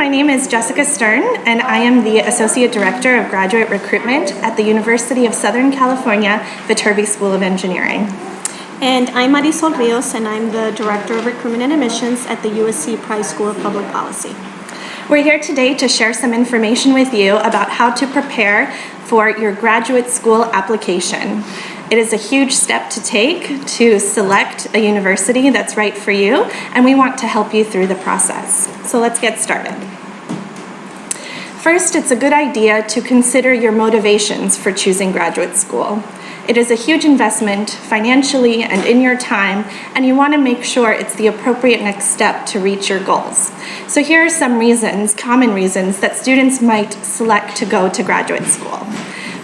my name is Jessica Stern, and I am the Associate Director of Graduate Recruitment at the University of Southern California, Viterbi School of Engineering. And I'm Marisol Rios, and I'm the Director of Recruitment and Admissions at the USC Price School of Public Policy. We're here today to share some information with you about how to prepare for your graduate school application. It is a huge step to take to select a university that's right for you, and we want to help you through the process. So let's get started. First, it's a good idea to consider your motivations for choosing graduate school. It is a huge investment financially and in your time, and you want to make sure it's the appropriate next step to reach your goals. So here are some reasons, common reasons, that students might select to go to graduate school.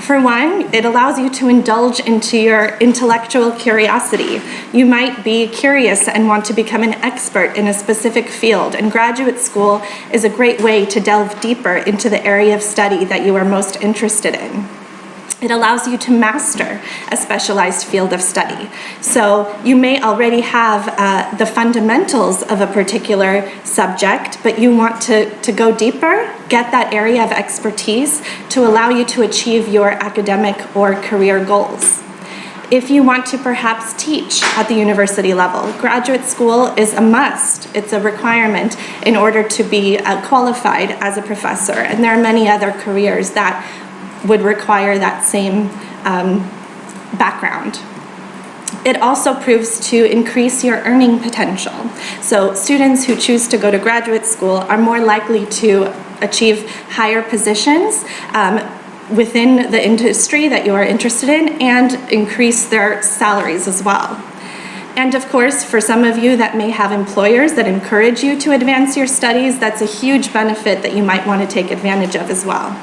For one, it allows you to indulge into your intellectual curiosity. You might be curious and want to become an expert in a specific field, and graduate school is a great way to delve deeper into the area of study that you are most interested in. It allows you to master a specialized field of study. So you may already have the fundamentals of a particular subject, but you want to go deeper, get that area of expertise to allow you to achieve your academic or career goals. If you want to perhaps teach at the university level, graduate school is a must. It's a requirement in order to be qualified as a professor, and there are many other careers that would require that same background. It also proves to increase your earning potential. So students who choose to go to graduate school are more likely to achieve higher positions within the industry that you are interested in and increase their salaries as well. And of course, for some of you that may have employers that encourage you to advance your studies, that's a huge benefit that you might want to take advantage of as well.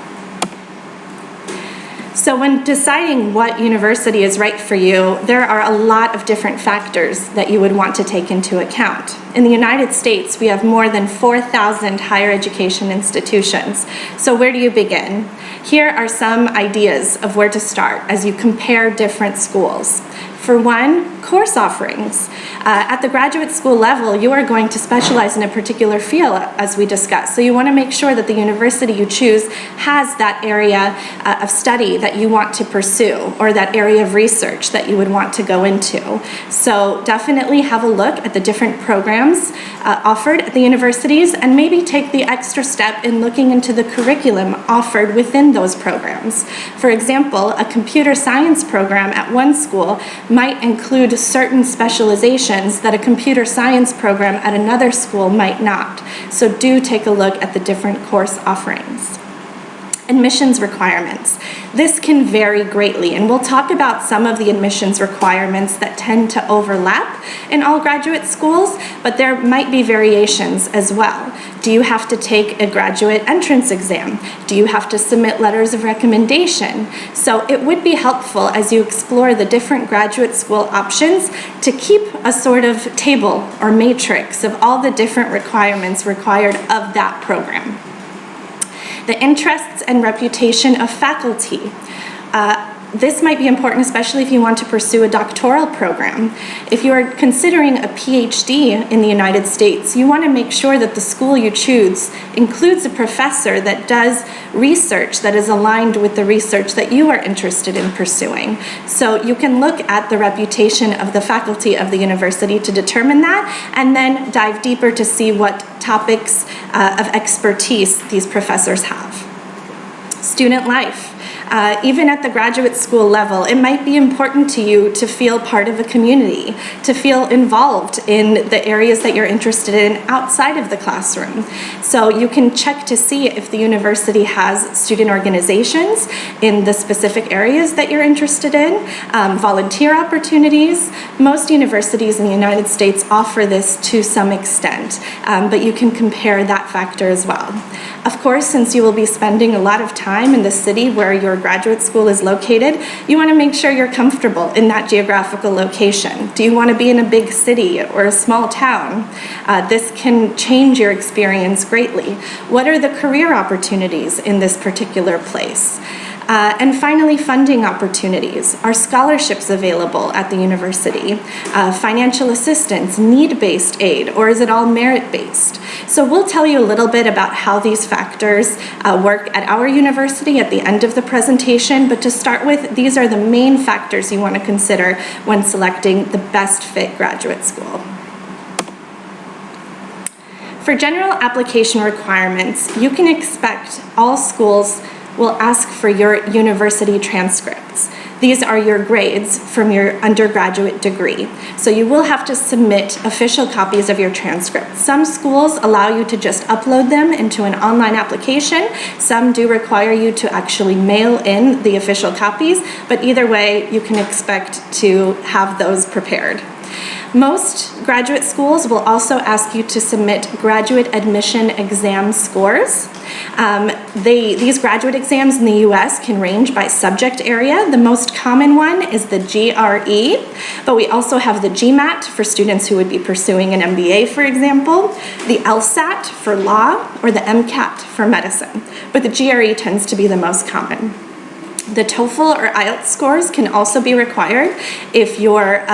So when deciding what university is right for you, there are a lot of different factors that you would want to take into account. In the United States, we have more than 4,000 higher education institutions. So where do you begin? Here are some ideas of where to start as you compare different schools. For one, course offerings. At the graduate school level, you are going to specialize in a particular field, as we discussed. So you want to make sure that the university you choose has that area of study that you want to pursue, or that area of research that you would want to go into. So definitely have a look at the different programs offered at the universities, and maybe take the extra step in looking into the curriculum offered within those programs. For example, a computer science program at one school might include certain specializations that a computer science program at another school might not. So do take a look at the different course offerings. Admissions requirements. This can vary greatly, and we'll talk about some of the admissions requirements that tend to overlap in all graduate schools, but there might be variations as well. Do you have to take a graduate entrance exam? Do you have to submit letters of recommendation? So it would be helpful as you explore the different graduate school options to keep a sort of table or matrix of all the different requirements required of that program. The interests and reputation of faculty. This might be important, especially if you want to pursue a doctoral program. If you are considering a PhD in the United States, you want to make sure that the school you choose includes a professor that does research that is aligned with the research that you are interested in pursuing. So you can look at the reputation of the faculty of the university to determine that, and then dive deeper to see what topics of expertise these professors have. Student life. Even at the graduate school level, it might be important to you to feel part of a community, to feel involved in the areas that you're interested in outside of the classroom. So you can check to see if the university has student organizations in the specific areas that you're interested in, volunteer opportunities. Most universities in the United States offer this to some extent, but you can compare that factor as well. Of course, since you will be spending a lot of time in the city where your graduate school is located, you want to make sure you're comfortable in that geographical location. Do you want to be in a big city or a small town? This can change your experience greatly. What are the career opportunities in this particular place? And finally, funding opportunities. Are scholarships available at the university? Financial assistance, need-based aid, or is it all merit-based? So we'll tell you a little bit about how these factors work at our university at the end of the presentation, but to start with, these are the main factors you want to consider when selecting the best fit graduate school. For general application requirements, you can expect all schools will ask for your university transcripts. These are your grades from your undergraduate degree. So you will have to submit official copies of your transcripts. Some schools allow you to just upload them into an online application. Some do require you to actually mail in the official copies, but either way, you can expect to have those prepared. Most graduate schools will also ask you to submit graduate admission exam scores. These graduate exams in the US can range by subject area. The most common one is the GRE, but we also have the GMAT for students who would be pursuing an MBA, for example, the LSAT for law, or the MCAT for medicine. But the GRE tends to be the most common. The TOEFL or IELTS scores can also be required if your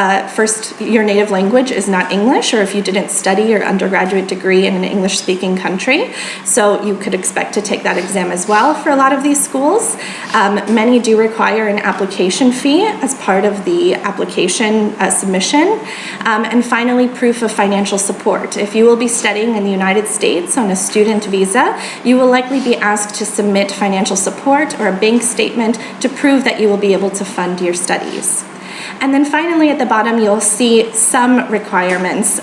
native language is not English, or if you didn't study your undergraduate degree in an English-speaking country. So you could expect to take that exam as well for a lot of these schools. Many do require an application fee as part of the application submission. And finally, proof of financial support. If you will be studying in the United States on a student visa, you will likely be asked to submit financial support or a bank statement to prove that you will be able to fund your studies. And then finally, at the bottom, you'll see some requirements.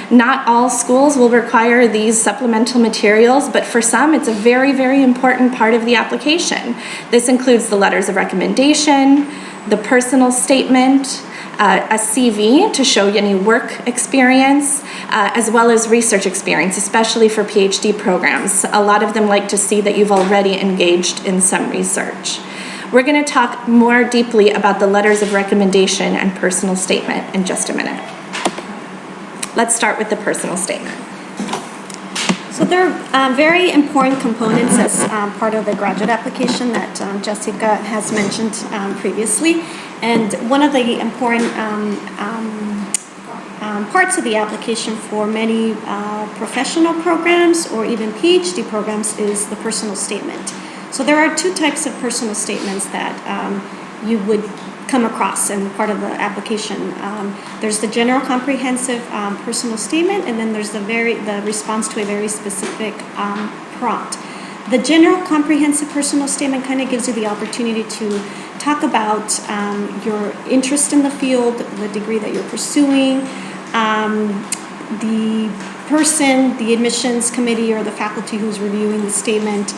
Not all schools will require these supplemental materials, but for some, it's a very, very important part of the application. This includes the letters of recommendation, the personal statement, a CV to show any work experience, as well as research experience, especially for PhD programs. A lot of them like to see that you've already engaged in some research. We're going to talk more deeply about the letters of recommendation and personal statement in just a minute. Let's start with the personal statement. So there are very important components as part of the graduate application that Jessica has mentioned previously. And one of the important parts of the application for many professional programs or even PhD programs is the personal statement. So there are two types of personal statements that you would come across in part of the application. There's the general comprehensive personal statement, and then there's the response to a very specific prompt. The general comprehensive personal statement kind of gives you the opportunity to talk about your interest in the field, the degree that you're pursuing, the person, the admissions committee, or the faculty who's reviewing the statement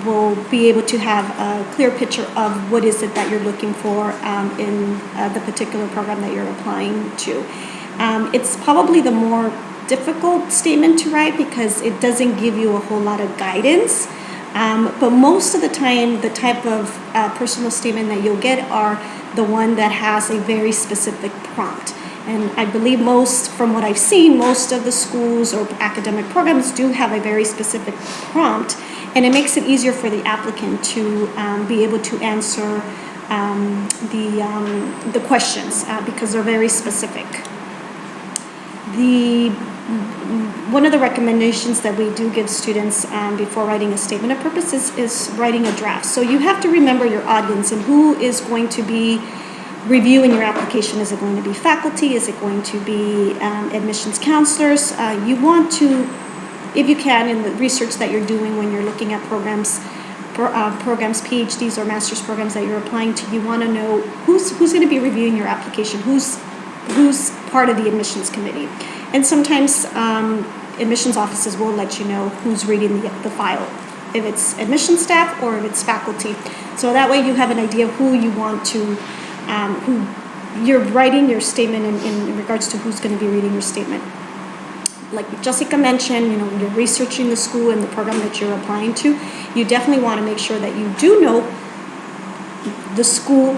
will be able to have a clear picture of what is it that you're looking for in the particular program that you're applying to. It's probably the more difficult statement to write because it doesn't give you a whole lot of guidance. But most of the time, the type of personal statement that you'll get are the one that has a very specific prompt. And I believe from what I've seen, most of the schools or academic programs do have a very specific prompt, and it makes it easier for the applicant to be able to answer the questions because they're very specific. One of the recommendations that we do give students before writing a statement of purpose is writing a draft. So you have to remember your audience and who is going to be reviewing your application. Is it going to be faculty? Is it going to be admissions counselors? You want to, if you can, in the research that you're doing when you're looking at programs, PhDs or master's programs that you're applying to, you want to know who's going to be reviewing your application, who's part of the admissions committee. And sometimes admissions offices will let you know who's reading the file, if it's admission staff or if it's faculty. So that way you have an idea of who you want to, who you're writing your statement in regards to who's going to be reading your statement. Like Jessica mentioned, when you're researching the school and the program that you're applying to, you definitely want to make sure that you do know the school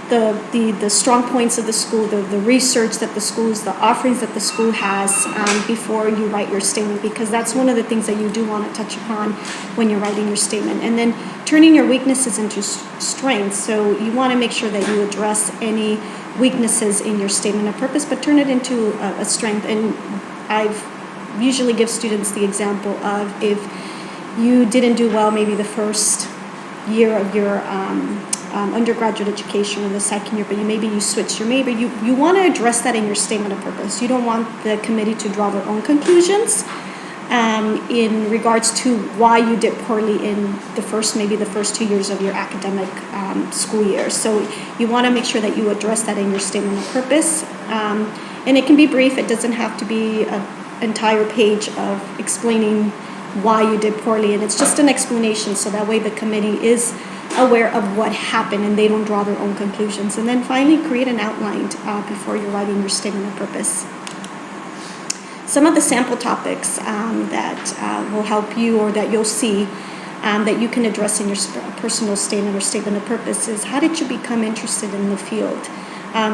the strong points of the school, the research that the schools, the offerings that the school has before you write your statement, because that's one of the things that you do want to touch upon when you're writing your statement. And then turning your weaknesses into strengths. So you want to make sure that you address any weaknesses in your statement of purpose, but turn it into a strength. And I've usually give students the example of if you didn't do well maybe the first year of your undergraduate education or the second year, but maybe you switched your major, you want to address that in your statement of purpose. You don't want the committee to draw their own conclusions in regards to why you did poorly in maybe the first 2 years of your academic school year. So you want to make sure that you address that in your statement of purpose. And it can be brief. It doesn't have to be an entire page of explaining why you did poorly, and it's just an explanation, so that way the committee is aware of what happened and they don't draw their own conclusions. And then finally, create an outline before you're writing your statement of purpose. Some of the sample topics that will help you, or that you'll see that you can address in your personal statement or statement of purpose, is how did you become interested in the field?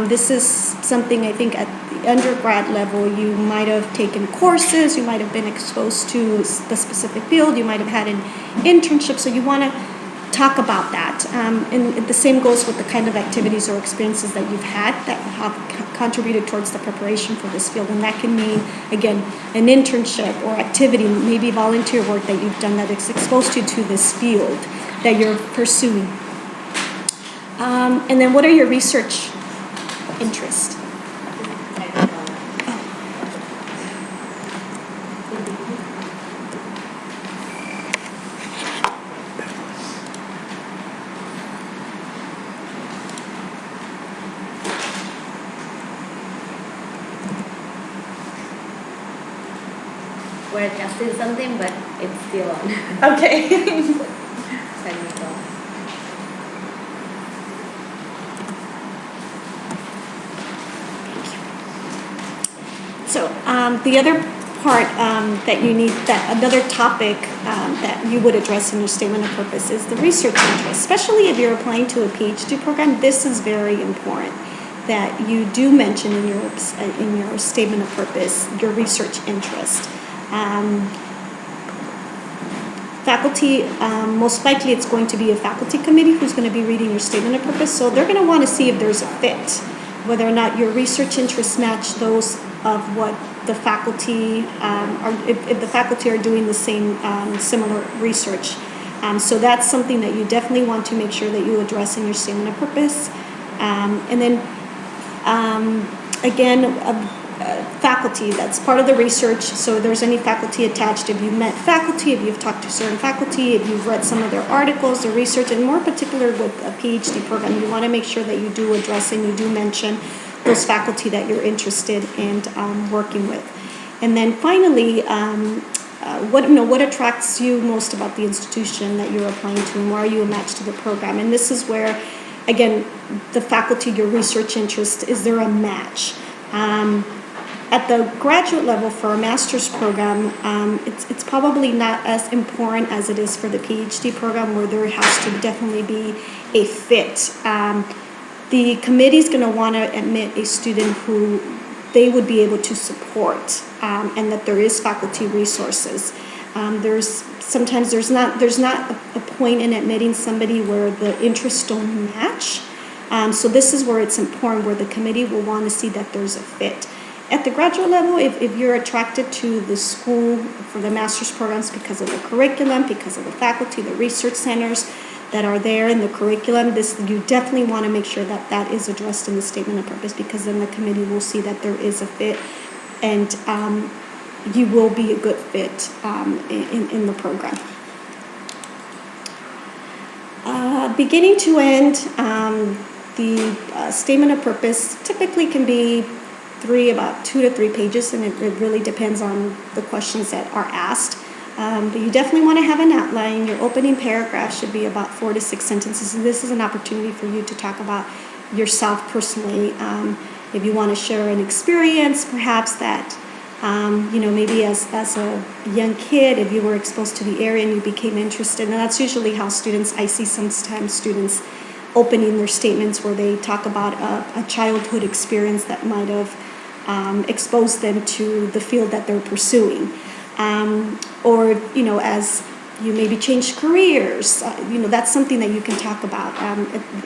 This is something I think at the undergrad level you might have taken courses, you might have been exposed to the specific field, you might have had an internship, so you want to talk about that. And the same goes with the kind of activities or experiences that you've had that have contributed towards the preparation for this field. And that can mean, again, an internship or activity, maybe volunteer work that you've done that has exposed you to this field that you're pursuing. And then what are your research interests? We're adjusting something, but it's still on. Okay. Technical. So the other part that you need, that another topic that you would address in your statement of purpose is the research interest. Especially if you're applying to a PhD program, this is very important that you do mention in your statement of purpose your research interest. Faculty, most likely it's going to be a faculty committee who's going to be reading your statement of purpose, so they're going to want to see if there's a fit, whether or not your research interests match those of what the faculty if the faculty are doing the same similar research. So that's something that you definitely want to make sure that you address in your statement of purpose. And then again, faculty, that's part of the research. So if there's any faculty attached, if you've met faculty, if you've talked to certain faculty, if you've read some of their articles, their research, and more particular with a PhD program, you want to make sure that you do address and you do mention those faculty that you're interested in working with. And then finally, what attracts you most about the institution that you're applying to, and why are you a match to the program? And this is where, again, the faculty, your research interest, is there a match? At the graduate level for a master's program, it's probably not as important as it is for the PhD program, where there has to definitely be a fit. The committee is going to want to admit a student who they would be able to support, and that there is faculty resources. There's not a point in admitting somebody where the interests don't match. So this is where it's important, where the committee will want to see that there's a fit. At the graduate level, if you're attracted to the school for the master's programs because of the curriculum, because of the faculty, the research centers that are there in the curriculum, you definitely want to make sure that that is addressed in the statement of purpose, because then the committee will see that there is a fit, and you will be a good fit in the program. Beginning to end, the statement of purpose typically can be about 2 to 3 pages, and it really depends on the questions that are asked. But you definitely want to have an outline. Your opening paragraph should be about 4 to 6 sentences, and this is an opportunity for you to talk about yourself personally. If you want to share an experience, perhaps that, maybe as a young kid, if you were exposed to the area and you became interested, and that's usually how I see sometimes students opening their statements where they talk about a childhood experience that might have exposed them to the field that they're pursuing. Or, as you maybe change careers, that's something that you can talk about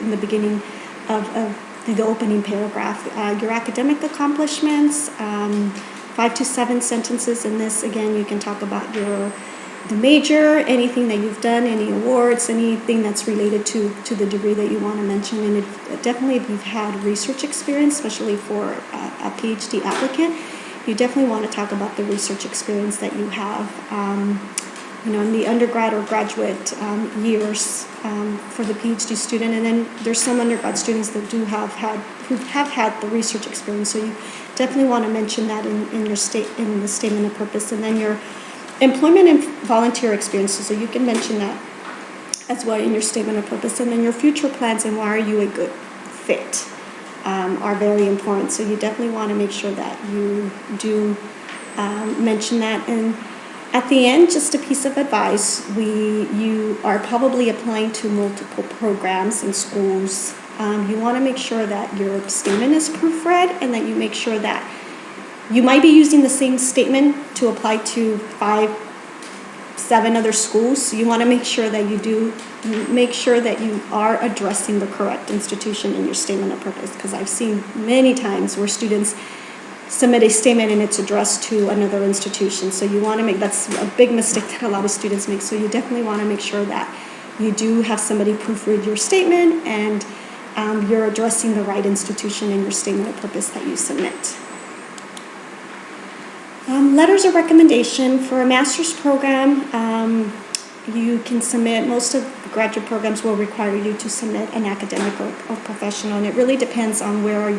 in the beginning of the opening paragraph. Your academic accomplishments, 5 to 7 sentences in this. Again, you can talk about the major, anything that you've done, any awards, anything that's related to the degree that you want to mention. And definitely if you've had research experience, especially for a PhD applicant, you definitely want to talk about the research experience that you have, in the undergrad or graduate years for the PhD student. And then there's some undergrad students that who have had the research experience. So you definitely want to mention that in the statement of purpose. And then your employment and volunteer experiences, so you can mention that as well in your statement of purpose. And then your future plans and why are you a good fit are very important. So you definitely want to make sure that you do mention that. And at the end, just a piece of advice, you are probably applying to multiple programs in schools. You want to make sure that your statement is proofread and that you make sure that you might be using the same statement to apply to 5, 7 other schools. So you want to make sure that you are addressing the correct institution in your statement of purpose. Because I've seen many times where students submit a statement and it's addressed to another institution. So you want to that's a big mistake that a lot of students make. So you definitely want to make sure that you do have somebody proofread your statement and you're addressing the right institution in your statement of purpose that you submit. Letters of recommendation for a master's program, you can submit, most of the graduate programs will require you to submit an academic or professional, and it really depends on where are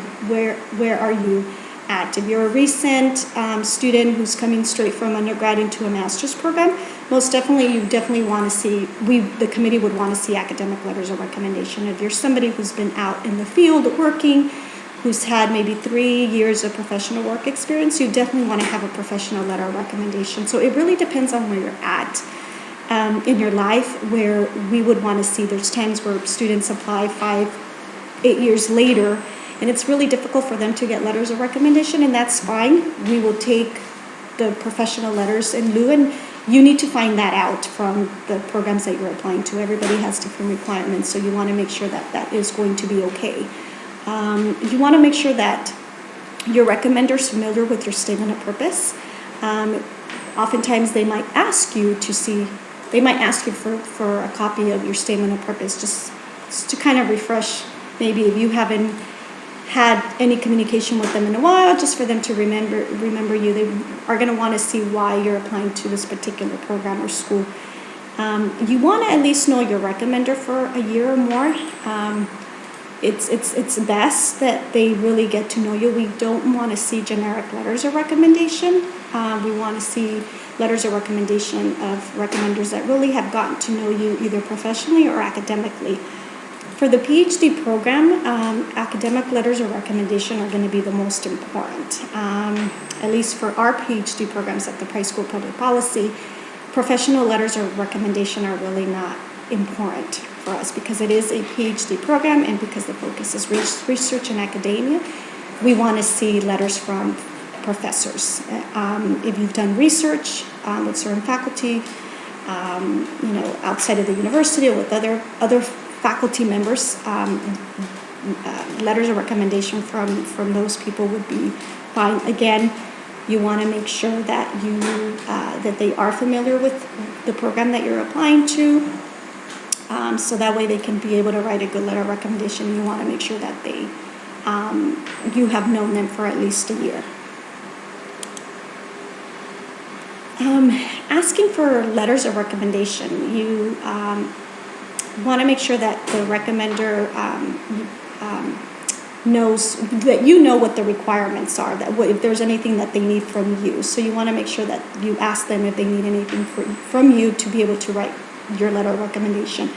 you at. If you're a recent student who's coming straight from undergrad into a master's program, most definitely you want to see, the committee would want to see academic letters of recommendation. If you're somebody who's been out in the field working, who's had maybe 3 years of professional work experience, you definitely want to have a professional letter of recommendation. So it really depends on where you're at in your life, where we would want to see. There's times where students apply 5, 8 years later, and it's really difficult for them to get letters of recommendation, and that's fine. We will take the professional letters in lieu, and you need to find that out from the programs that you're applying to. Everybody has different requirements, so you want to make sure that that is going to be okay. You want to make sure that your recommender is familiar with your statement of purpose. Oftentimes they might ask you for a copy of your statement of purpose, just to kind of refresh, maybe if you haven't had any communication with them in a while, just for them to remember you. They are going to want to see why you're applying to this particular program or school. You want to at least know your recommender for a year or more. It's best that they really get to know you. We don't want to see generic letters of recommendation. We want to see letters of recommendation of recommenders that really have gotten to know you either professionally or academically. For the PhD program, academic letters of recommendation are going to be the most important. At least for our PhD programs at the Price School of Public Policy, professional letters of recommendation are really not important for us because it is a PhD program and because the focus is research and academia. We want to see letters from professors. If you've done research with certain faculty, outside of the university or with other faculty members, letters of recommendation from those people would be fine. Again, you want to make sure that that they are familiar with the program that you're applying to, so that way they can be able to write a good letter of recommendation. You want to make sure that you have known them for at least a year. Asking for letters of recommendation, you want to make sure that the recommender knows that you know what the requirements are, that if there's anything that they need from you. So you want to make sure that you ask them if they need anything from you to be able to write your letter of recommendation.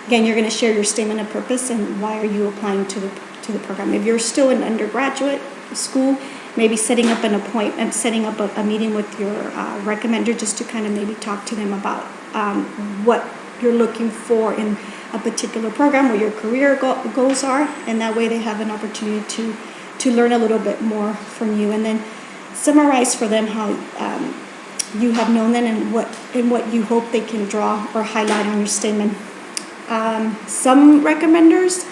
Again, you're going to share your statement of purpose and why are you applying to the program. If you're still in undergraduate school, maybe setting up an appointment, setting up a meeting with your recommender just to kind of maybe talk to them about what you're looking for in a particular program, where your career goals are, and that way they have an opportunity to learn a little bit more from you, and then summarize for them how you have known them and what you hope they can draw or highlight on your statement. Some recommenders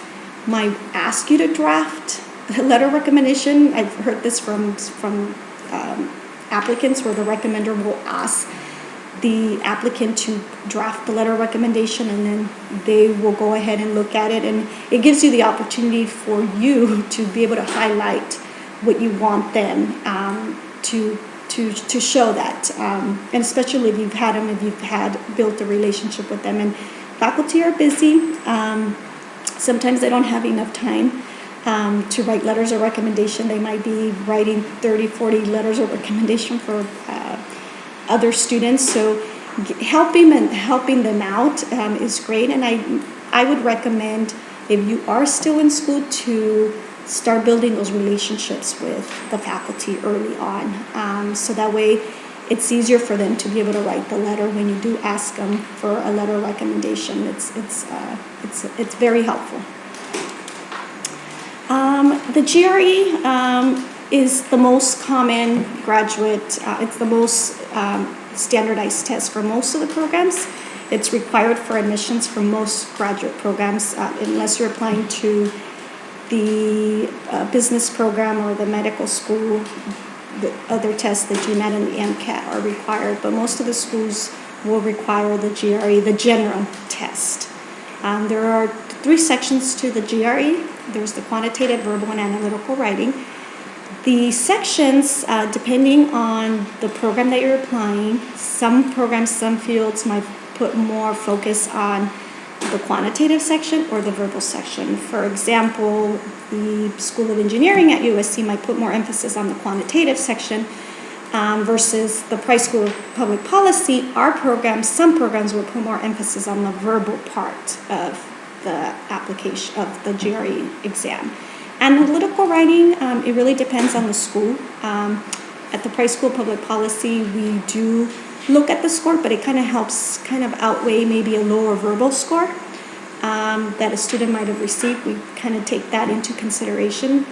might ask you to draft a letter of recommendation. I've heard this from applicants, where the recommender will ask the applicant to draft the letter of recommendation, and then they will go ahead and look at it, and it gives you the opportunity for you to be able to highlight what you want them to show that, and especially if you've had them, if you've built a relationship with them. And faculty are busy. Sometimes they don't have enough time to write letters of recommendation. They might be writing 30, 40 letters of recommendation for other students. So helping them out is great. And I would recommend, if you are still in school, to start building those relationships with the faculty early on. So that way it's easier for them to be able to write the letter when you do ask them for a letter of recommendation. It's very helpful. The GRE is the most common graduate, it's the most standardized test for most of the programs. It's required for admissions for most graduate programs, unless you're applying to the business program or the medical school. The other tests, the GMAT and the MCAT, are required, but most of the schools will require the GRE, the general test. There are 3 sections to the GRE. There's the quantitative, verbal, and analytical writing. The sections, depending on the program that you're applying, some programs, some fields might put more focus on the quantitative section or the verbal section. For example, the School of Engineering at USC might put more emphasis on the quantitative section versus the Price School of Public Policy. Some programs will put more emphasis on the verbal part of the application of the GRE exam. Analytical writing, it really depends on the school. At the Price School of Public Policy, we do look at the score, but it kind of helps outweigh maybe a lower verbal score that a student might have received. We kind of take that into consideration.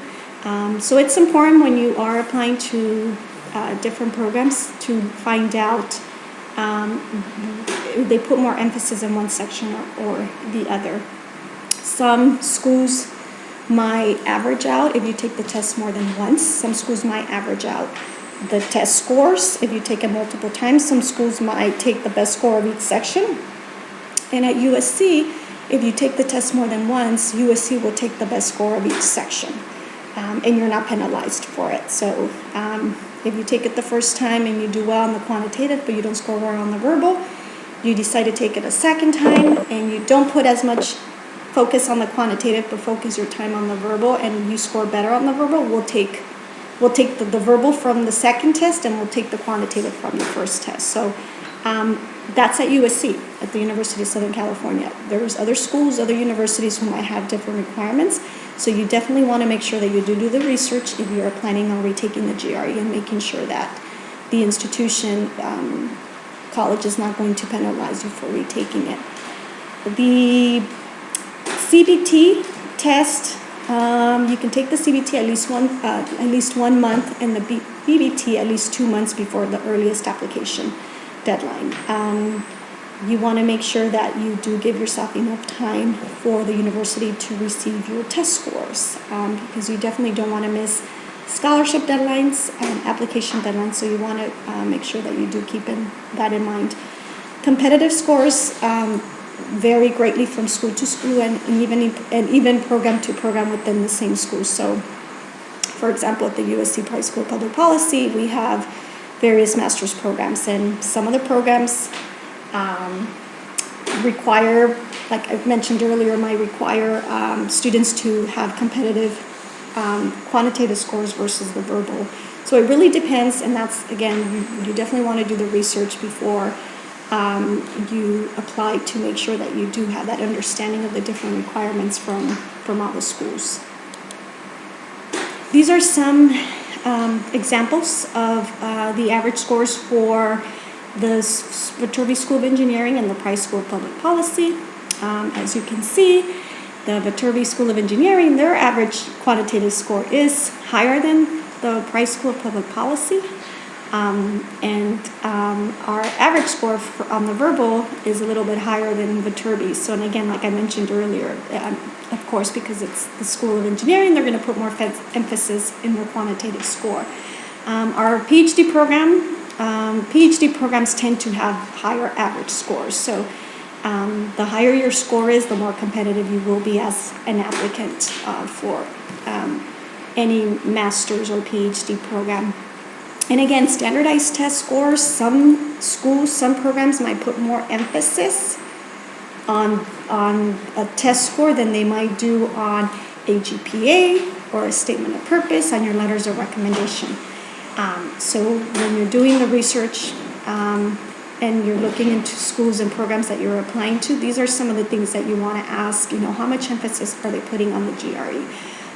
So it's important when you are applying to different programs to find out if they put more emphasis in one section or the other. Some schools might average out if you take the test more than once. Some schools might average out the test scores if you take it multiple times. Some schools might take the best score of each section. And at USC, if you take the test more than once, USC will take the best score of each section. And you're not penalized for it. So if you take it the first time and you do well on the quantitative, but you don't score well on the verbal, you decide to take it a second time and you don't put as much focus on the quantitative, but focus your time on the verbal, and you score better on the verbal, we'll take the verbal from the second test, and we'll take the quantitative from the first test. So that's at USC, at the University of Southern California. There's other schools, other universities who might have different requirements. So you definitely want to make sure that you do the research if you're planning on retaking the GRE, and making sure that the institution, college, is not going to penalize you for retaking it. The CBT test, you can take the CBT at least 1 month, and the BBT at least 2 months before the earliest application deadline. You want to make sure that you do give yourself enough time for the university to receive your test scores, because you definitely don't want to miss scholarship deadlines and application deadlines, so you want to make sure that you do keep that in mind. Competitive scores vary greatly from school to school, and even program to program within the same school. So, for example, at the USC Price School of Public Policy, we have various master's programs, and some of the programs require, like I mentioned earlier, might require students to have competitive quantitative scores versus the verbal. So it really depends, and that's, again, you definitely want to do the research before you apply, to make sure that you do have that understanding of the different requirements from all the schools. These are some examples of the average scores for the Viterbi School of Engineering and the Price School of Public Policy. As you can see, the Viterbi School of Engineering, their average quantitative score is higher than the Price School of Public Policy. Our average score on the verbal is a little bit higher than Viterbi. So, and again, like I mentioned earlier, of course, because it's the School of Engineering, they're going to put more emphasis in their quantitative score. Our PhD programs tend to have higher average scores. So, the higher your score is, the more competitive you will be as an applicant for any master's or PhD program. And again, standardized test scores, some schools, some programs might put more emphasis on a test score than they might do on a GPA or a statement of purpose on your letters of recommendation. So when you're doing the research and you're looking into schools and programs that you're applying to, these are some of the things that you want to ask. How much emphasis are they putting on the GRE?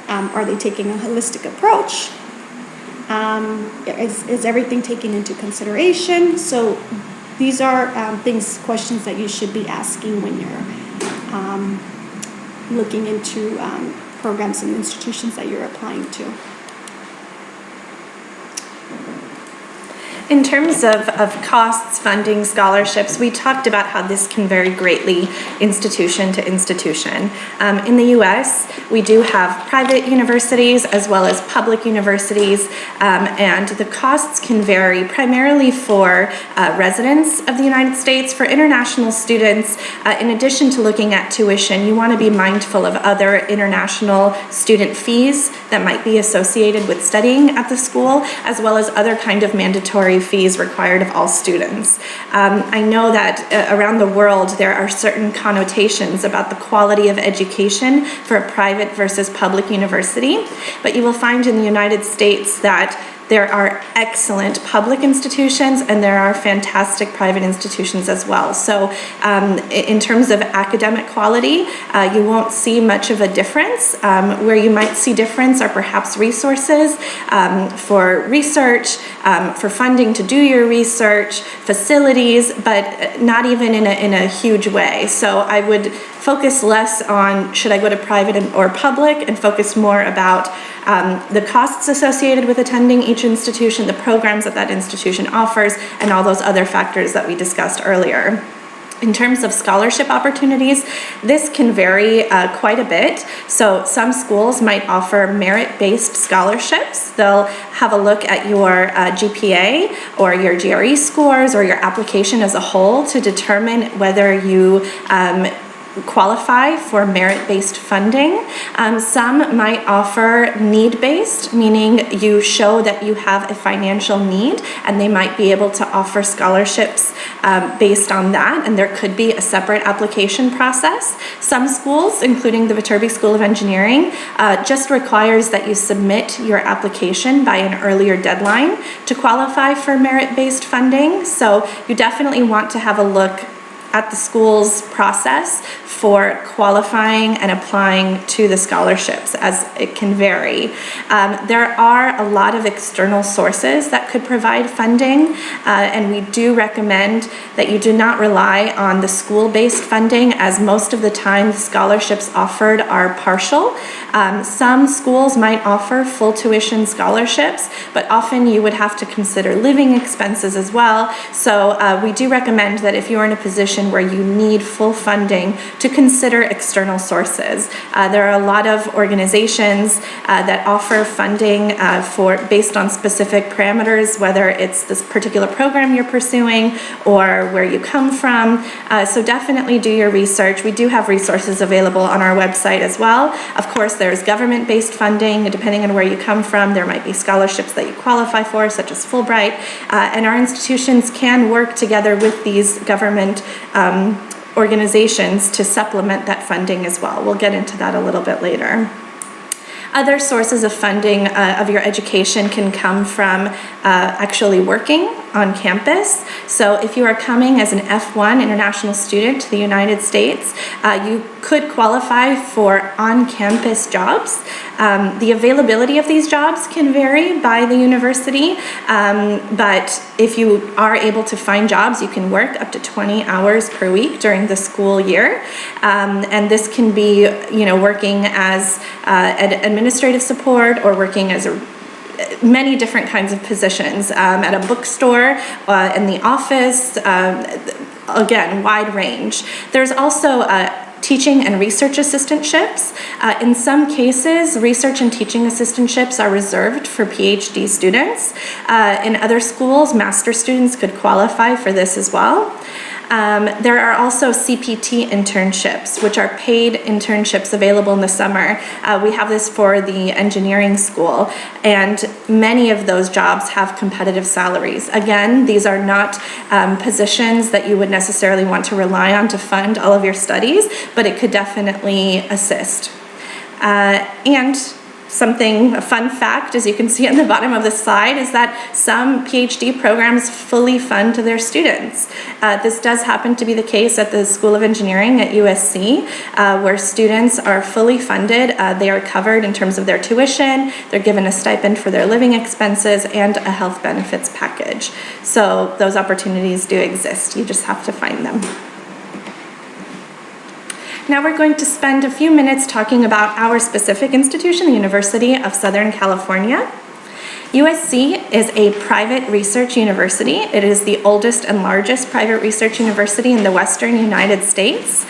Are they taking a holistic approach? Is everything taken into consideration? So these are questions that you should be asking when you're looking into programs and institutions that you're applying to. In terms of costs, funding, scholarships, we talked about how this can vary greatly institution to institution. In the US, we do have private universities as well as public universities, and the costs can vary primarily for residents of the United States. For international students, in addition to looking at tuition, you want to be mindful of other international student fees that might be associated with studying at the school, as well as other kind of mandatory fees required of all students. I know that around the world there are certain connotations about the quality of education for a private versus public university, but you will find in the United States that there are excellent public institutions and there are fantastic private institutions as well. So in terms of academic quality, you won't see much of a difference. Where you might see difference are perhaps resources for research, for funding to do your research, facilities, but not even in a huge way. So I would focus less on should I go to private or public and focus more about the costs associated with attending each institution, the programs that institution offers, and all those other factors that we discussed earlier. In terms of scholarship opportunities, this can vary quite a bit. So some schools might offer merit-based scholarships. They'll have a look at your GPA or your GRE scores or your application as a whole to determine whether you qualify for merit-based funding. Some might offer need-based, meaning you show that you have a financial need, and they might be able to offer scholarships based on that, and there could be a separate application process. Some schools, including the Viterbi School of Engineering, just requires that you submit your application by an earlier deadline to qualify for merit-based funding. So you definitely want to have a look at the school's process for qualifying and applying to the scholarships, as it can vary. There are a lot of external sources that could provide funding, and we do recommend that you do not rely on the school-based funding, as most of the time the scholarships offered are partial. Some schools might offer full tuition scholarships, but often you would have to consider living expenses as well. So we do recommend that if you're in a position where you need full funding, to consider external sources. There are a lot of organizations that offer funding based on specific parameters, whether it's this particular program you're pursuing or where you come from. So definitely do your research. We do have resources available on our website as well. Of course, there's government-based funding. Depending on where you come from, there might be scholarships that you qualify for, such as Fulbright, and our institutions can work together with these government organizations to supplement that funding as well. We'll get into that a little bit later. Other sources of funding of your education can come from actually working on campus. So if you are coming as an F1 international student to the United States, you could qualify for on-campus jobs. The availability of these jobs can vary by the university, but if you are able to find jobs, you can work up to 20 hours per week during the school year. And this can be, working as administrative support or working as many different kinds of positions at a bookstore, in the office, again, wide range. There's also teaching and research assistantships. In some cases, research and teaching assistantships are reserved for PhD students. In other schools, master students could qualify for this as well. There are also CPT internships, which are paid internships available in the summer. We have this for the engineering school, and many of those jobs have competitive salaries. Again, these are not positions that you would necessarily want to rely on to fund all of your studies, but it could definitely assist. And a fun fact, as you can see on the bottom of the slide, is that some PhD programs fully fund their students. This does happen to be the case at the School of Engineering at USC, where students are fully funded. They are covered in terms of their tuition, they're given a stipend for their living expenses, and a health benefits package. So those opportunities do exist, you just have to find them. Now we're going to spend a few minutes talking about our specific institution, the University of Southern California. USC is a private research university. It is the oldest and largest private research university in the Western United States.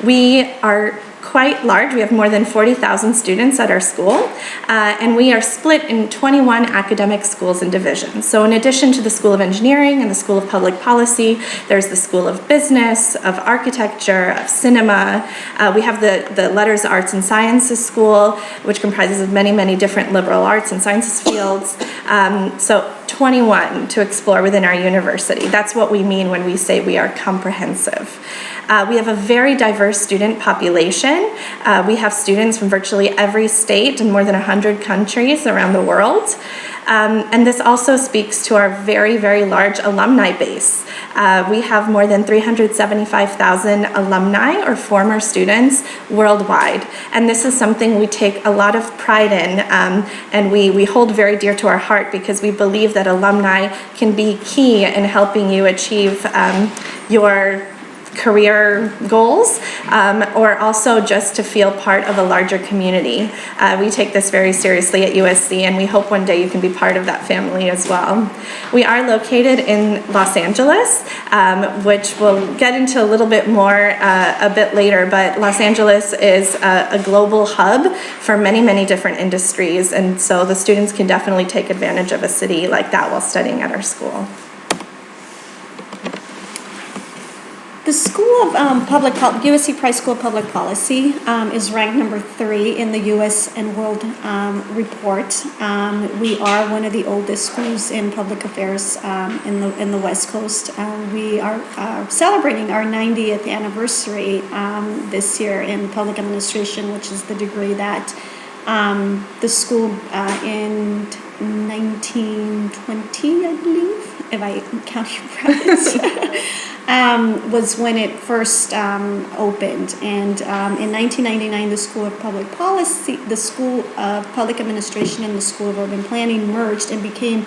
We are quite large. We have more than 40,000 students at our school, and we are split in 21 academic schools and divisions. So in addition to the School of Engineering and the School of Public Policy, there's the School of Business, of Architecture, of Cinema. We have the Letters, Arts, and Sciences School, which comprises of many, many different liberal arts and sciences fields. So 21 to explore within our university. That's what we mean when we say we are comprehensive. We have a very diverse student population. We have students from virtually every state in more than 100 countries around the world. And this also speaks to our very, very large alumni base. We have more than 375,000 alumni or former students worldwide. And this is something we take a lot of pride in, and we hold very dear to our heart, because we believe that alumni can be key in helping you achieve your career goals, or also just to feel part of a larger community. We take this very seriously at USC, and we hope one day you can be part of that family as well. We are located in Los Angeles, which we'll get into a little bit more a bit later, but Los Angeles is a global hub for many, many different industries, and so the students can definitely take advantage of a city like that while studying at our school. The School of USC Price School of Public Policy is ranked number 3 in the U.S. and World report. We are one of the oldest schools in public affairs in the West Coast. We are celebrating our 90th anniversary this year in public administration, which is the degree that the school in 1920, I believe, if I count you right. Was when it first opened, and in 1999 the School of Public Policy, the School of Public Administration and the School of Urban Planning merged and became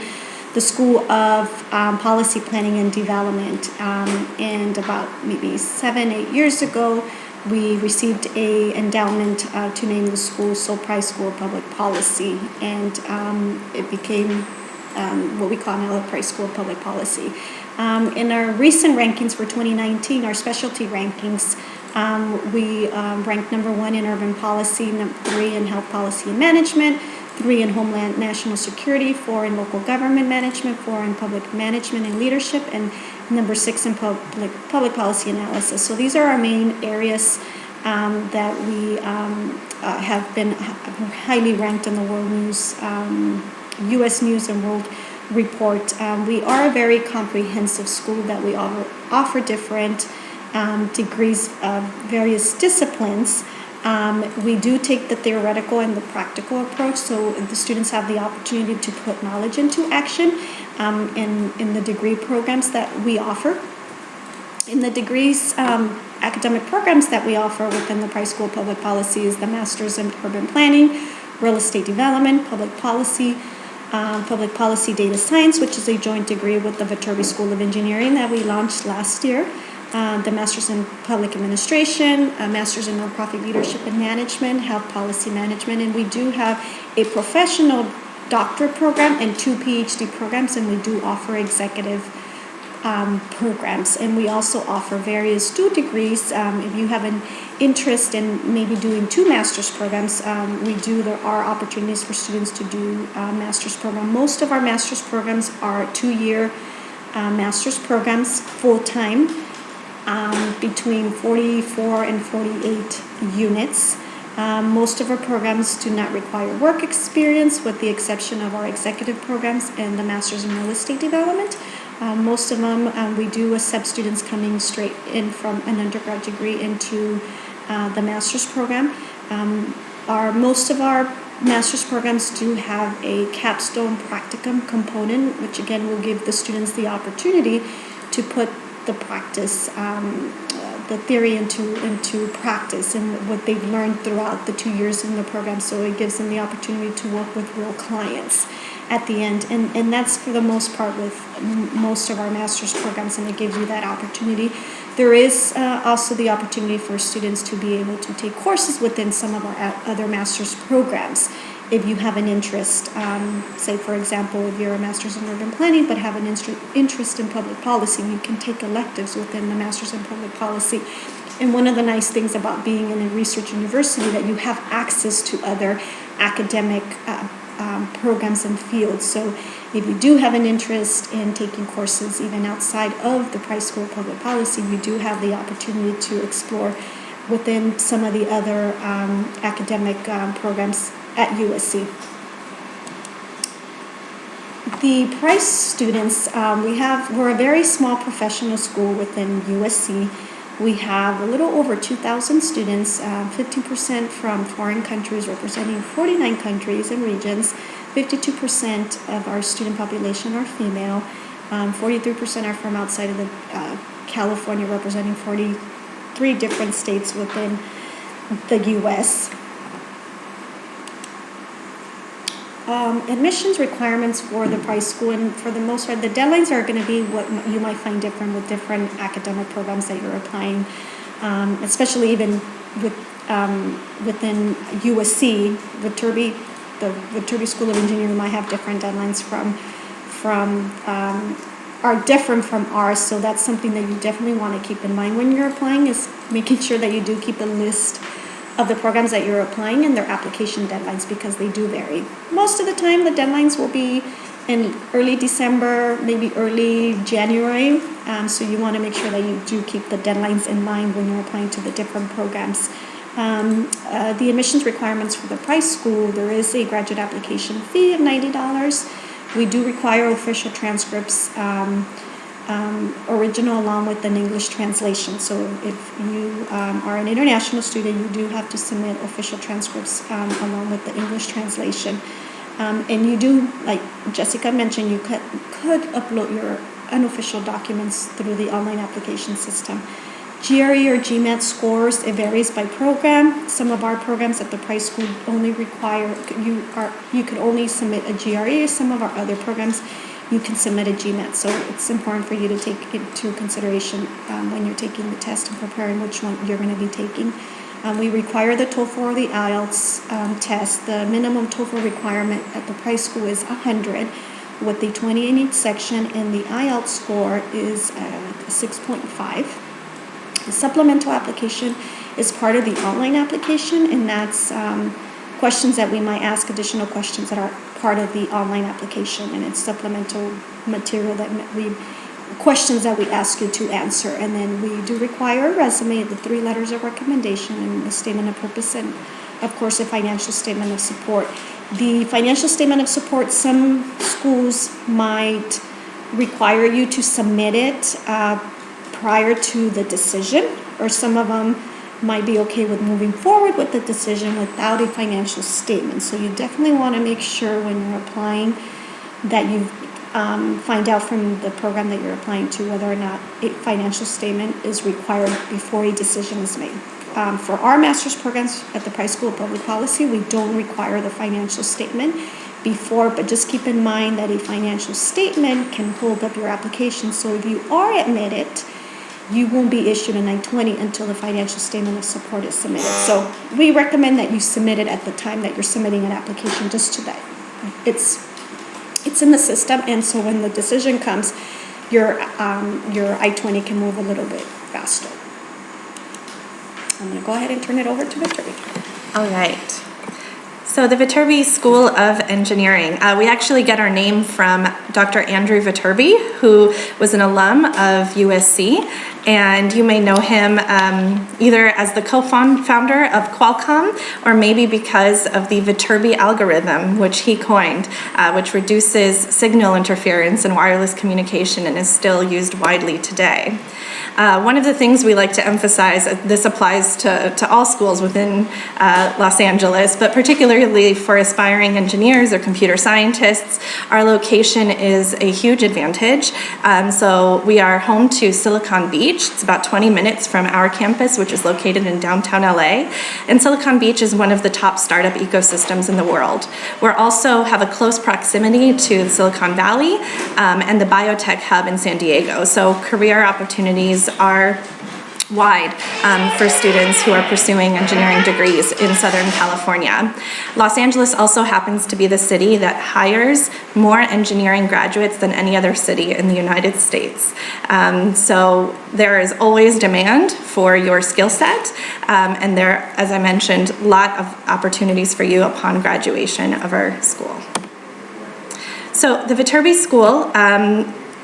the School of Policy Planning and Development, and about maybe 7-8 years ago we received a endowment to name the school Price School of Public Policy, and it became what we call now the Price School of Public Policy. In our recent rankings for 2019, our specialty rankings, we ranked number 1 in urban policy, number 3 in health policy and management, 3 in homeland national security, 4 in local government management, 4 in public management and leadership, and number 6 in public policy analysis. So these are our main areas that we have been highly ranked in the World News, U.S. News and World Report. We are a very comprehensive school that we offer different degrees of various disciplines, We do take the theoretical and the practical approach, so the students have the opportunity to put knowledge into action in the degree programs that we offer. In the degrees, academic programs that we offer within the Price School of Public Policy is the Master's in Urban Planning, Real Estate Development, Public Policy Data Science, which is a joint degree with the Viterbi School of Engineering that we launched last year. The Master's in Public Administration, a Master's in Nonprofit Leadership and Management, Health Policy Management, and we do have a professional doctorate program and 2 PhD programs, and we do offer executive programs. And we also offer various 2 degrees. If you have an interest in maybe doing 2 master's programs, there are opportunities for students to do master's program. Most of our master's programs are 2-year master's programs full-time. Between 44 and 48 units. Most of our programs do not require work experience, with the exception of our executive programs and the Master's in Real Estate Development. Most of them, we do accept students coming straight in from an undergrad degree into the master's program. Most of our master's programs do have a capstone practicum component, which again will give the students the opportunity to put the practice, the theory into practice and what they've learned throughout the 2 years in the program. So it gives them the opportunity to work with real clients at the end. And that's for the most part with most of our master's programs, and it gives you that opportunity. There is also the opportunity for students to be able to take courses within some of our other master's programs. If you have an interest, say for example, if you're a master's in urban planning but have an interest in public policy, you can take electives within the master's in public policy. And one of the nice things about being in a research university that you have access to other academic programs and fields. So if you do have an interest in taking courses even outside of the Price School of Public Policy, you do have the opportunity to explore within some of the other academic programs at USC. The Price students, we're a very small professional school within USC. We have a little over 2,000 students, 15% from foreign countries, representing 49 countries and regions. 52% of our student population are female. 43% are from outside of California, representing 43 different states within the U.S. Admissions requirements for the Price School, and for the most part, the deadlines are going to be what you might find different with different academic programs that you're applying, especially even within USC. The Viterbi School of Engineering might have different deadlines are different from ours, so that's something that you definitely want to keep in mind when you're applying, is making sure that you do keep a list of the programs that you're applying and their application deadlines, because they do vary. Most of the time, the deadlines will be in early December, maybe early January, so you want to make sure that you do keep the deadlines in mind when you're applying to the different programs. The admissions requirements for the Price School, there is a graduate application fee of $90. We do require official transcripts, original along with an English translation. So if you are an international student, you do have to submit official transcripts along with the English translation. And you do, like Jessica mentioned, you could upload your unofficial documents through the online application system. GRE or GMAT scores, it varies by program. Some of our programs at the Price School only require, you could only submit a GRE. Some of our other programs, you can submit a GMAT. So it's important for you to take into consideration when you're taking the test and preparing which one you're going to be taking. We require the TOEFL or the IELTS test. The minimum TOEFL requirement at the Price School is 100 with the 20 in each section, and the IELTS score is 6.5. The supplemental application is part of the online application, and that's questions that we might ask, additional questions that are part of the online application, and it's supplemental material questions that we ask you to answer. And then we do require a resume, the 3 letters of recommendation, and a statement of purpose, and of course a financial statement of support. The financial statement of support, some schools might require you to submit it prior to the decision, or some of them might be okay with moving forward with the decision without a financial statement. So you definitely want to make sure when you're applying that you find out from the program that you're applying to whether or not a financial statement is required before a decision is made. For our master's programs at the Price School of Public Policy, we don't require the financial statement before, but just keep in mind that a financial statement can hold up your application. So if you are admitted, you won't be issued a 920 until the financial statement of support is submitted. So we recommend that you submit it at the time that you're submitting an application, just to that. It's in the system, and so when the decision comes, your I-20 can move a little bit faster. I'm going to go ahead and turn it over to Viterbi. All right. So the Viterbi School of Engineering, we actually get our name from Dr. Andrew Viterbi, who was an alum of USC, and you may know him either as the co-founder of Qualcomm, or maybe because of the Viterbi algorithm, which he coined, which reduces signal interference in wireless communication and is still used widely today. One of the things we like to emphasize, this applies to all schools within Los Angeles, but particularly for aspiring engineers or computer scientists, our location is a huge advantage. So we are home to Silicon Beach. It's about 20 minutes from our campus, which is located in downtown LA. And Silicon Beach is one of the top startup ecosystems in the world. We also have a close proximity to Silicon Valley and the biotech hub in San Diego. So career opportunities are wide for students who are pursuing engineering degrees in Southern California. Los Angeles also happens to be the city that hires more engineering graduates than any other city in the United States. So there is always demand for your skill set, and there, as I mentioned, a lot of opportunities for you upon graduation of our school. So the Viterbi School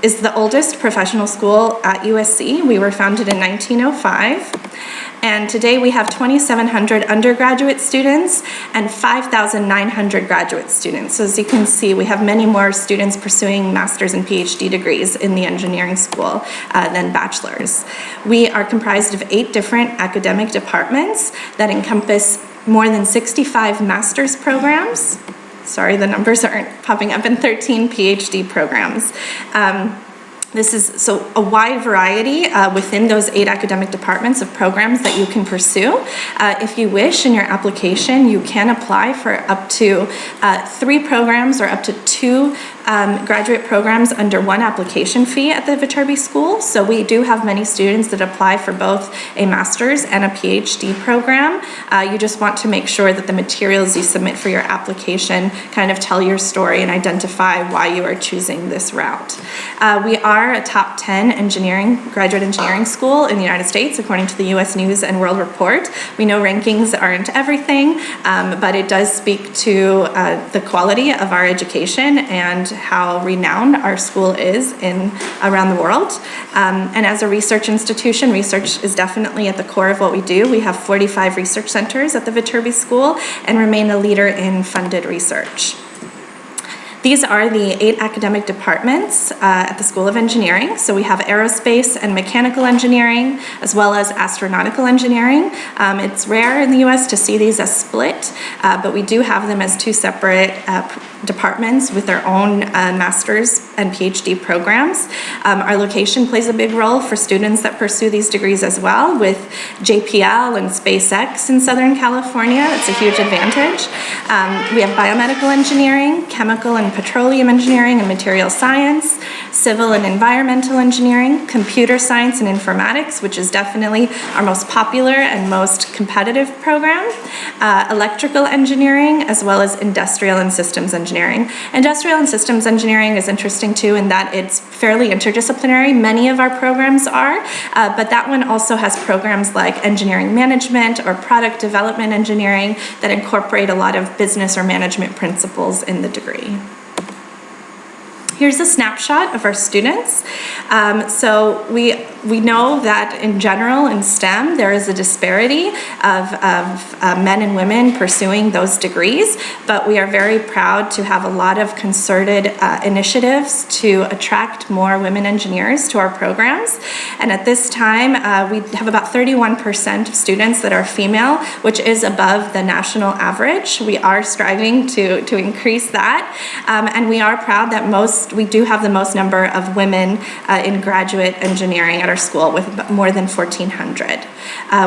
is the oldest professional school at USC. We were founded in 1905, and today we have 2,700 undergraduate students and 5,900 graduate students. So as you can see, we have many more students pursuing master's and PhD degrees in the engineering school than bachelor's. We are comprised of 8 different academic departments that encompass more than 65 master's programs. Sorry, the numbers aren't popping up, in 13 PhD programs. This is so a wide variety within those 8 academic departments of programs that you can pursue. If you wish, in your application, you can apply for up to 3 programs or up to 2 graduate programs under one application fee at the Viterbi School. So we do have many students that apply for both a master's and a PhD program. You just want to make sure that the materials you submit for your application kind of tell your story and identify why you are choosing this route. We are a top 10 graduate engineering school in the United States, according to the US News and World Report. We know rankings aren't everything, but it does speak to the quality of our education and how renowned our school is around the world. And as a research institution, research is definitely at the core of what we do. We have 45 research centers at the Viterbi School and remain a leader in funded research. These are the 8 academic departments at the School of Engineering. So we have aerospace and mechanical engineering, as well as astronautical engineering. It's rare in the US to see these as split, but we do have them as 2 separate departments with their own master's and PhD programs. Our location plays a big role for students that pursue these degrees as well, with JPL and SpaceX in Southern California. It's a huge advantage. We have biomedical engineering, chemical and petroleum engineering and material science, civil and environmental engineering, computer science and informatics, which is definitely our most popular and most competitive program, electrical engineering, as well as industrial and systems engineering. Industrial and systems engineering is interesting too in that it's fairly interdisciplinary. Many of our programs are, but that one also has programs like engineering management or product development engineering that incorporate a lot of business or management principles in the degree. Here's a snapshot of our students. So we We know that in general in STEM there is a disparity of men and women pursuing those degrees, but we are very proud to have a lot of concerted initiatives to attract more women engineers to our programs. And at this time, we have about 31% of students that are female, which is above the national average. We are striving to increase that, and we are proud that we do have the most number of women in graduate engineering at our school, with more than 1,400.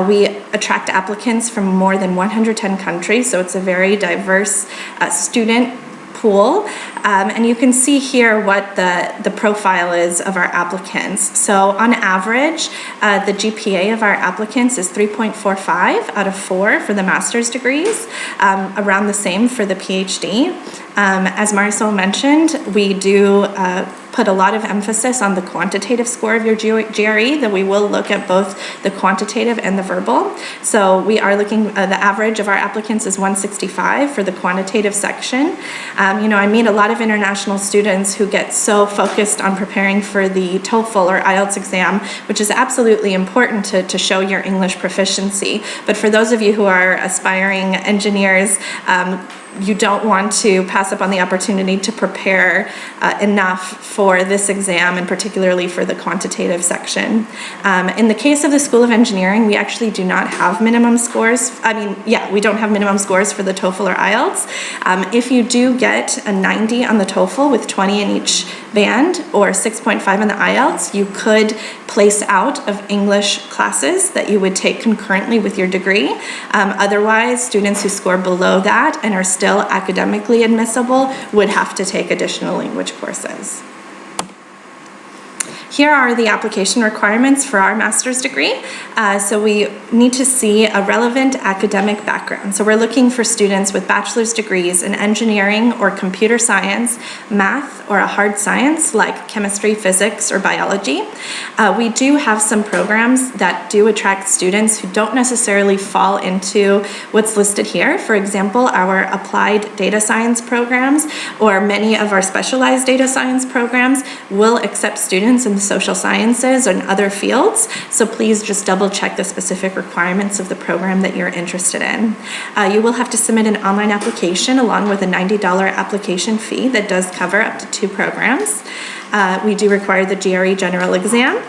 We attract applicants from more than 110 countries, so it's a very diverse student pool, and you can see here what the profile is of our applicants. So on average, the GPA of our applicants is 3.45 out of 4 for the master's degrees, around the same for the PhD. As Marisol mentioned, we do put a lot of emphasis on the quantitative score of your GRE, that we will look at both the quantitative and the verbal. So we are looking, the average of our applicants is 165 for the quantitative section. I meet a lot of international students who get so focused on preparing for the TOEFL or IELTS exam, which is absolutely important to show your English proficiency. But for those of you who are aspiring engineers, you don't want to pass up on the opportunity to prepare enough for this exam, and particularly for the quantitative section. In the case of the School of Engineering, we actually do not have minimum scores. We don't have minimum scores for the TOEFL or IELTS. If you do get a 90 on the TOEFL with 20 in each band, or 6.5 on the IELTS, you could place out of English classes that you would take concurrently with your degree. Otherwise, students who score below that and are still academically admissible would have to take additional language courses. Here are the application requirements for our master's degree. So we need to see a relevant academic background. So we're looking for students with bachelor's degrees in engineering or computer science, math, or a hard science like chemistry, physics, or biology. We do have some programs that do attract students who don't necessarily fall into what's listed here. For example, our applied data science programs, or many of our specialized data science programs, will accept students in the social sciences and other fields. So please just double check the specific requirements of the program that you're interested in. You will have to submit an online application along with a $90 application fee that does cover up to 2 programs. We do require the GRE general exam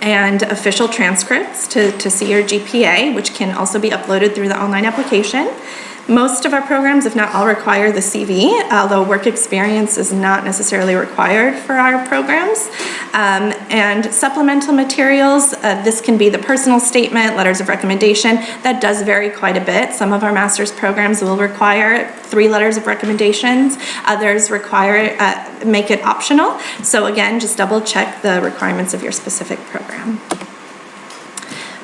and official transcripts to see your GPA, which can also be uploaded through the online application. Most of our programs, if not all, require the CV, although work experience is not necessarily required for our programs. And supplemental materials, this can be the personal statement, letters of recommendation. That does vary quite a bit. Some of our master's programs will require 3 letters of recommendations. Others make it optional. So again, just double check the requirements of your specific program.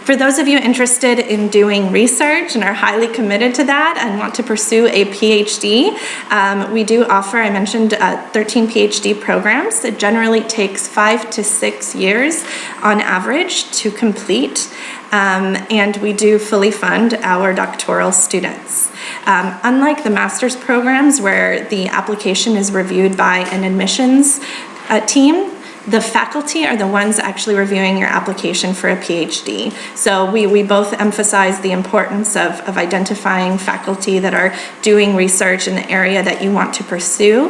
For those of you interested in doing research and are highly committed to that and want to pursue a PhD, we do offer, I mentioned, 13 PhD programs. It generally takes 5 to 6 years on average to complete, and we do fully fund our doctoral students. Unlike the master's programs where the application is reviewed by an admissions team, the faculty are the ones actually reviewing your application for a PhD. So we both emphasize the importance of identifying faculty that are doing research in the area that you want to pursue.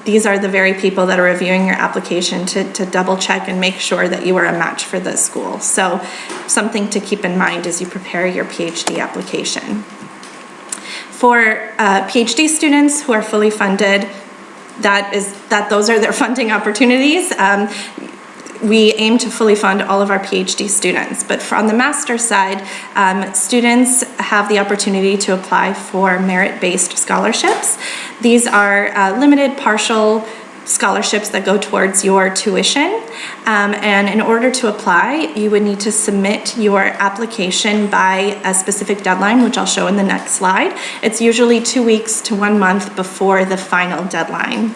These are the very people that are reviewing your application to double check and make sure that you are a match for the school. So something to keep in mind as you prepare your PhD application. For PhD students who are fully funded, those are their funding opportunities. We aim to fully fund all of our PhD students, but on the master's side, students have the opportunity to apply for merit-based scholarships. These are limited partial scholarships that go towards your tuition, and in order to apply, you would need to submit your application by a specific deadline, which I'll show in the next slide. It's usually 2 weeks to 1 month before the final deadline.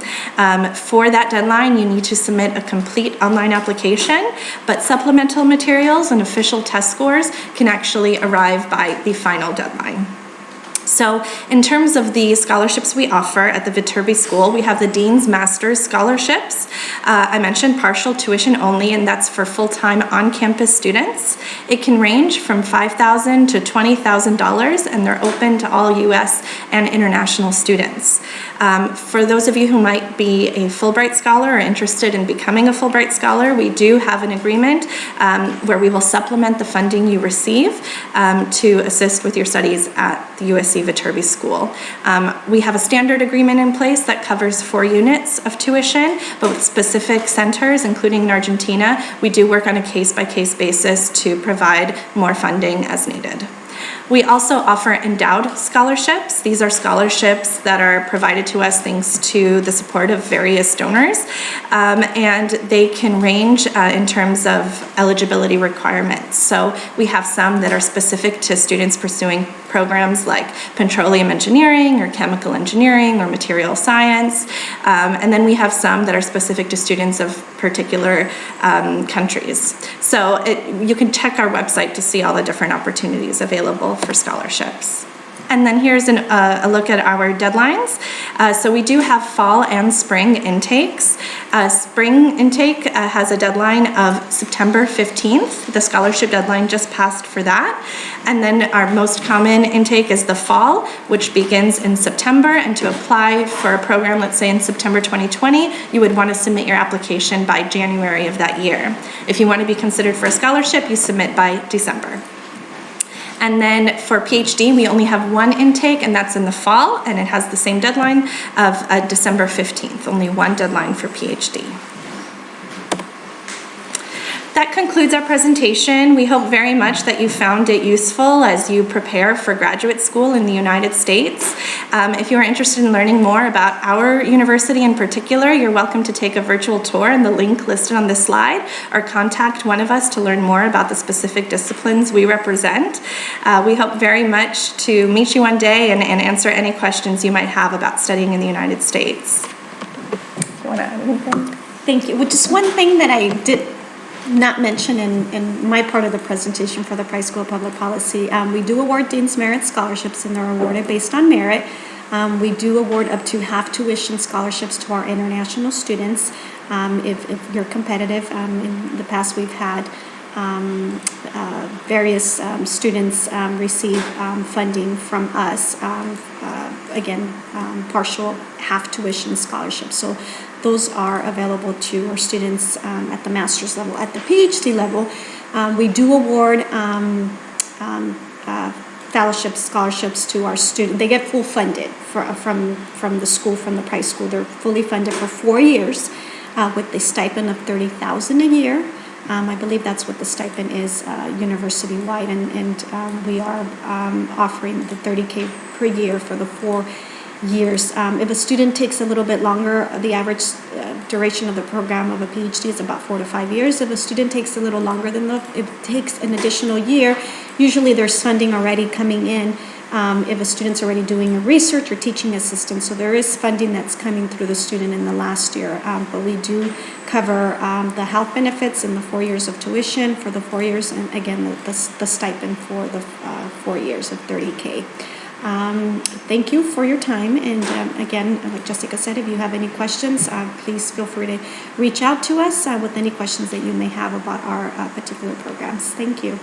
For that deadline, you need to submit a complete online application, but supplemental materials and official test scores can actually arrive by the final deadline. So in terms of the scholarships we offer at the Viterbi School, we have the Dean's Master's Scholarships. I mentioned partial tuition only, and that's for full-time on-campus students. It can range from $5,000 to $20,000, and they're open to all U.S. and international students. For those of you who might be a Fulbright Scholar or interested in becoming a Fulbright Scholar, we do have an agreement where we will supplement the funding you receive to assist with your studies at the USC Viterbi School. We have a standard agreement in place that covers 4 units of tuition, but with specific centers, including in Argentina, we do work on a case-by-case basis to provide more funding as needed. We also offer endowed scholarships. These are scholarships that are provided to us thanks to the support of various donors, and they can range in terms of eligibility requirements. So we have some that are specific to students pursuing programs like petroleum engineering or chemical engineering or material science, and then we have some that are specific to students of particular countries. So you can check our website to see all the different opportunities available for scholarships. And then here's a look at our deadlines. So we do have fall and spring intakes. Spring intake has a deadline of September 15th. The scholarship deadline just passed for that. And then our most common intake is the fall, which begins in September. And to apply for a program, let's say in September 2020, you would want to submit your application by January of that year. If you want to be considered for a scholarship, you submit by December. And then for PhD, we only have 1 intake, and that's in the fall, and it has the same deadline of December 15th, only 1 deadline for PhD. That concludes our presentation. We hope very much that you found it useful as you prepare for graduate school in the United States. If you are interested in learning more about our university in particular, you're welcome to take a virtual tour in the link listed on this slide, or contact one of us to learn more about the specific disciplines we represent. We hope very much to meet you one day and answer any questions you might have about studying in the United States. You want to add anything? Thank you. Well, just one thing that I did not mention in my part of the presentation for the Price School of Public Policy, we do award Dean's Merit Scholarships, and they're awarded based on merit. We do award up to half tuition scholarships to our international students if you're competitive. In the past, we've had various students receive funding from us, again, partial half tuition scholarships. So those are available to our students at the master's level. At the PhD level, we do award fellowships, scholarships to our students. They get full funded from the school, from the Price School. They're fully funded for 4 years with the stipend of $30,000 a year. I believe that's what the stipend is university-wide, and we are offering the $30K per year for the 4 years. If a student takes a little bit longer, the average duration of the program of a PhD is about 4 to 5 years. If a student takes a little longer than it takes an additional year, usually there's funding already coming in. If a student's already doing a research or teaching assistant, so there is funding that's coming through the student in the last year. But we do cover the health benefits and the 4 years of tuition for the 4 years, and again the stipend for the 4 years of $30K. Thank you for your time, and again, like Jessica said, if you have any questions, please feel free to reach out to us with any questions that you may have about our particular programs. Thank you.